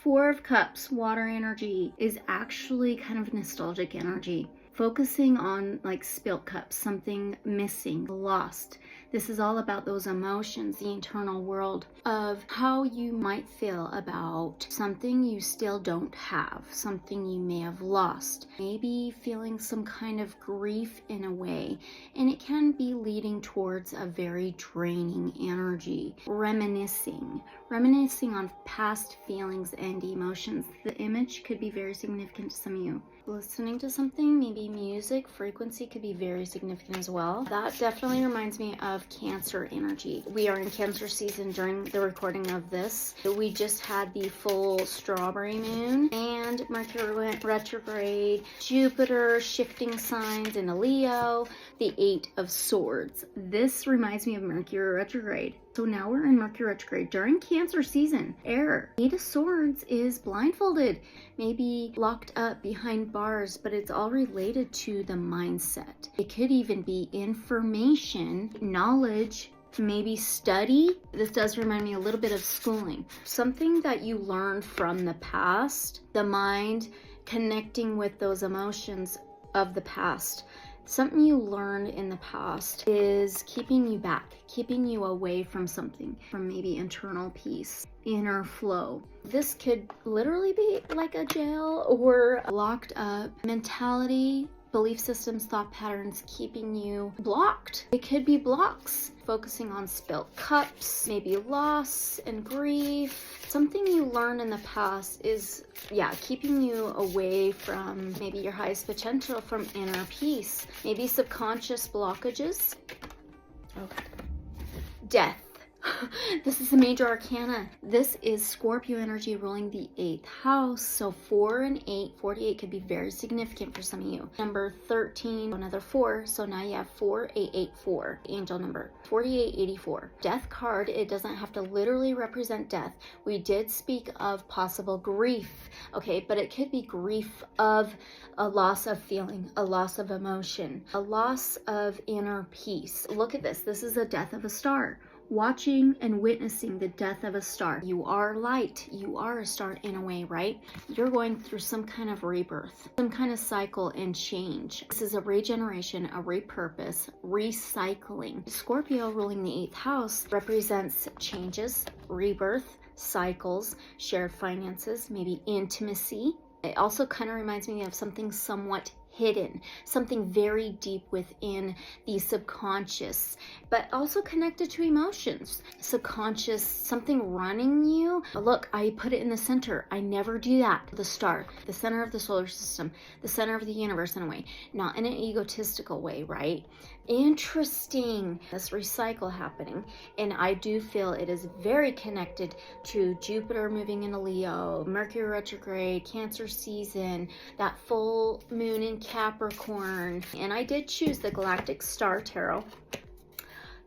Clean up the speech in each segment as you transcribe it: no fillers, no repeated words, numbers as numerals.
Four of Cups, water energy, is actually kind of nostalgic energy. Focusing on like spilt cups, something missing, lost. This is all about those emotions, the internal world of how you might feel about something you still don't have, something you may have lost. Maybe feeling some kind of grief in a way, and it can be leading towards a very draining energy. Reminiscing on past feelings and emotions. The image could be very significant to some of you. Listening to something, maybe music, frequency could be very significant as well. That definitely reminds me of Cancer energy. We are in Cancer season during the recording of this. We just had the full strawberry moon and Mercury went retrograde, Jupiter shifting signs into Leo, the 8 of Swords. This reminds me of Mercury retrograde. So now we're in Mercury retrograde during Cancer season. Error. 8 of Swords is blindfolded, maybe locked up behind bars, but it's all related to the mindset. It could even be information, knowledge, maybe study. This does remind me a little bit of schooling. Something that you learned from the past, the mind connecting with those emotions of the past. Something you learned in the past is keeping you back, keeping you away from something, from maybe internal peace, inner flow. This could literally be like a jail or locked up mentality, belief systems, thought patterns keeping you blocked. It could be blocks, focusing on spilt cups, maybe loss and grief. Something you learned in the past is, keeping you away from maybe your highest potential, from inner peace. Maybe subconscious blockages. Okay. Death. This is a major arcana. This is Scorpio energy ruling the 8th house. So 4 and 8, 48 could be very significant for some of you. Number 13, another 4. So now you have 4884. Angel number 4884. Death card, it doesn't have to literally represent death. We did speak of possible grief, okay, but it could be grief of a loss of feeling, a loss of emotion, a loss of inner peace. Look at this. This is a death of a star. Watching and witnessing the death of a star. You are light. You are a star in a way, right? You're going through some kind of rebirth, some kind of cycle and change. This is a regeneration, a repurpose, recycling. Scorpio ruling the 8th house represents changes, rebirth, cycles, shared finances, maybe intimacy. It also kind of reminds me of something somewhat hidden, something very deep within the subconscious, but also connected to emotions. Subconscious, something running you. Look, I put it in the center. I never do that. The star, the center of the solar system, the center of the universe in a way, not in an egotistical way, right? Interesting. This recycle happening, and I do feel it is very connected to Jupiter moving into Leo, Mercury retrograde, Cancer season, that full moon in Capricorn. And I did choose the Galactic Star Tarot.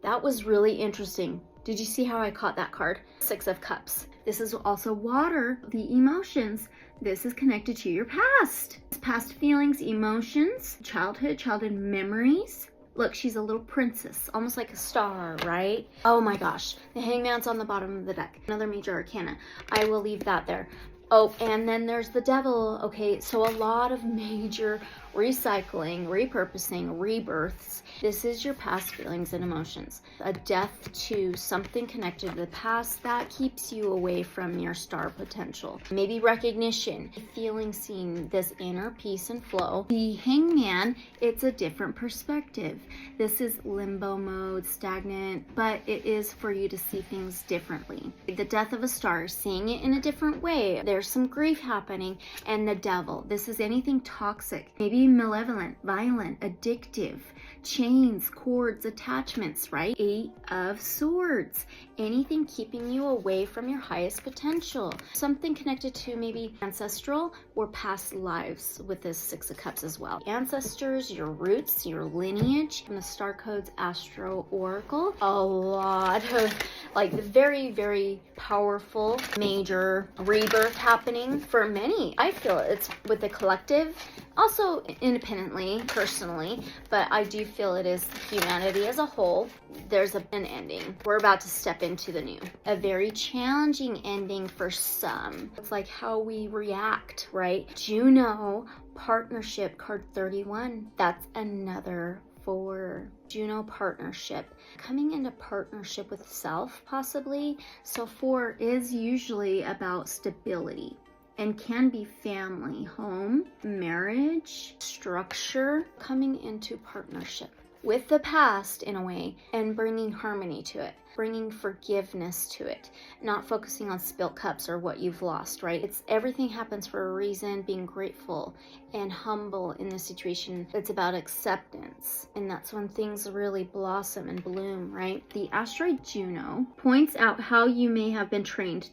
That was really interesting. Did you see how I caught that card? 6 of Cups. This is also water, the emotions. This is connected to your past. Past feelings, emotions, childhood memories. Look, she's a little princess, almost like a star, right? Oh my gosh, the Hangman's on the bottom of the deck. Another major arcana. I will leave that there. Oh, and then there's the devil. Okay, so a lot of major recycling, repurposing, rebirths. This is your past feelings and emotions. A death to something connected to the past that keeps you away from your star potential. Maybe recognition, feeling seen, this inner peace and flow. The Hangman, it's a different perspective. This is limbo mode, stagnant, but it is for you to see things differently. The death of a star, seeing it in a different way. There's some grief happening. And the devil, this is anything toxic, maybe malevolent, violent, addictive, chains, cords, attachments, right? 8 of Swords, anything keeping you away from your highest potential. Something connected to maybe ancestral or past lives with this 6 of Cups as well. Ancestors, your roots, your lineage. From the Star Codes Astro Oracle, a lot of like very, very powerful major rebirth happening for many. I feel it's with the collective, also independently, personally, but I do feel it is humanity as a whole. There's an ending. We're about to step into the new. A very challenging ending for some. It's like how we react, right? Juno, partnership, card 31. That's another 4. Juno, partnership. Coming into partnership with self, possibly. So 4 is usually about stability and can be family, home, marriage, structure. Coming into partnership with the past in a way and bringing harmony to it, bringing forgiveness to it, not focusing on spilt cups or what you've lost, right? It's everything happens for a reason, being grateful and humble in the situation. It's about acceptance, and that's when things really blossom and bloom, right? The asteroid Juno points out how you may have been trained.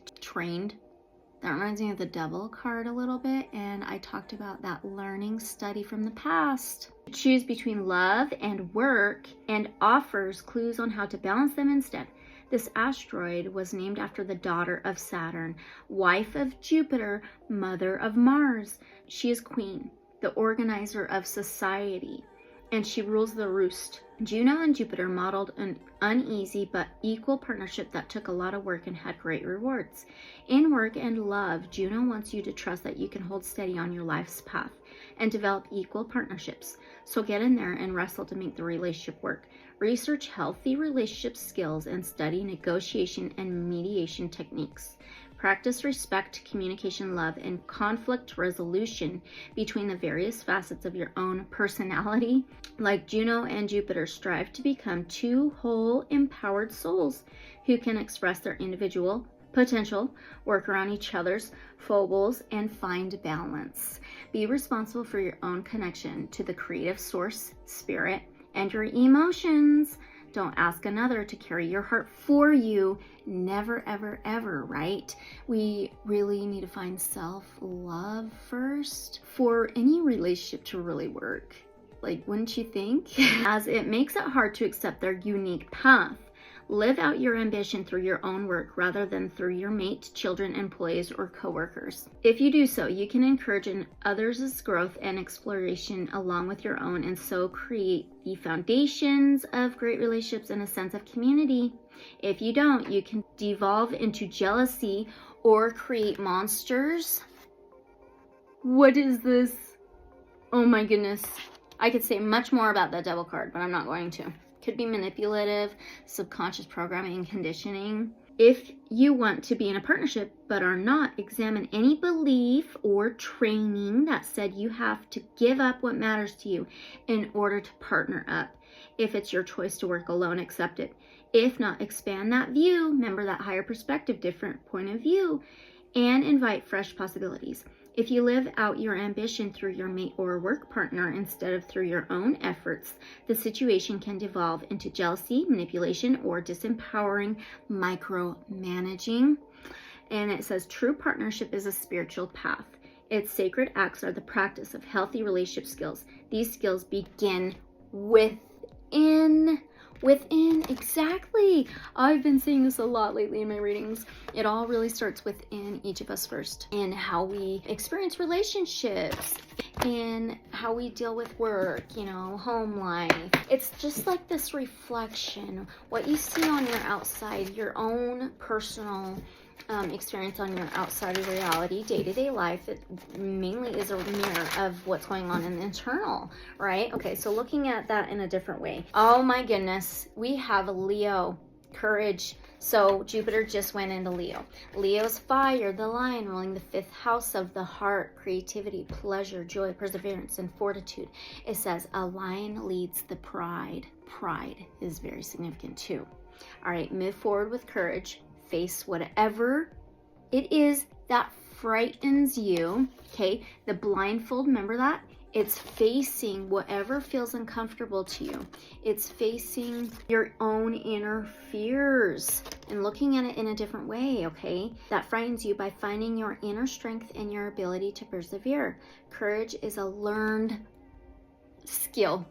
That reminds me of the Devil card a little bit, and I talked about that learning study from the past. Choose between love and work and offers clues on how to balance them instead. This asteroid was named after the daughter of Saturn, wife of Jupiter, mother of Mars. She is queen, the organizer of society, and she rules the roost. Juno and Jupiter modeled an uneasy but equal partnership that took a lot of work and had great rewards. In work and love, Juno wants you to trust that you can hold steady on your life's path and develop equal partnerships. So get in there and wrestle to make the relationship work. Research healthy relationship skills and study negotiation and mediation techniques. Practice respect, communication, love, and conflict resolution between the various facets of your own personality. Like Juno and Jupiter, strive to become 2 whole, empowered souls who can express their individual potential, work around each other's foibles, and find balance. Be responsible for your own connection to the creative source, spirit, and your emotions. Don't ask another to carry your heart for you. Never, ever, ever, right? We really need to find self-love first for any relationship to really work. Like, wouldn't you think? As it makes it hard to accept their unique path. Live out your ambition through your own work rather than through your mate, children, employees, or coworkers. If you do so, you can encourage others' growth and exploration along with your own, and so create the foundations of great relationships and a sense of community. If you don't, you can devolve into jealousy or create monsters. What is this? Oh my goodness. I could say much more about that Devil card, but I'm not going to. Could be manipulative, subconscious programming and conditioning. If you want to be in a partnership but are not, examine any belief or training that said you have to give up what matters to you in order to partner up. If it's your choice to work alone, accept it. If not, expand that view, remember that higher perspective, different point of view, and invite fresh possibilities. If you live out your ambition through your mate or work partner instead of through your own efforts, the situation can devolve into jealousy, manipulation, or disempowering micromanaging. And it says true partnership is a spiritual path. Its sacred acts are the practice of healthy relationship skills. These skills begin within, exactly. I've been saying this a lot lately in my readings. It all really starts within each of us first, and how we experience relationships and how we deal with work, home life. It's just like this reflection. What you see on your outside, your own personal experience on your outside of reality, day-to-day life, it mainly is a mirror of what's going on in the internal, right? Okay, so looking at that in a different way. Oh my goodness, we have Leo, courage. So Jupiter just went into Leo. Leo's fire, the lion, ruling the 5th house of the heart, creativity, pleasure, joy, perseverance, and fortitude. It says a lion leads the pride. Pride is very significant too. All right, move forward with courage. Face whatever it is that frightens you. Okay, the blindfold, remember that? It's facing whatever feels uncomfortable to you. It's facing your own inner fears and looking at it in a different way, okay? That frightens you by finding your inner strength and your ability to persevere. Courage is a learned skill.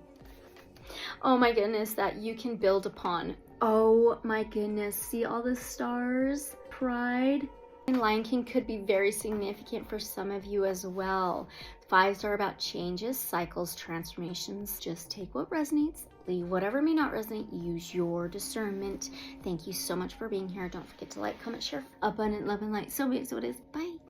Oh my goodness, that you can build upon. Oh my goodness, see all the stars? Pride. And Lion King could be very significant for some of you as well. 5s are about changes, cycles, transformations. Just take what resonates Leave whatever may not resonate. Use your discernment. Thank you so much for being here. Don't forget to like, comment, share. Abundant love and light. So be it, so it is. Bye.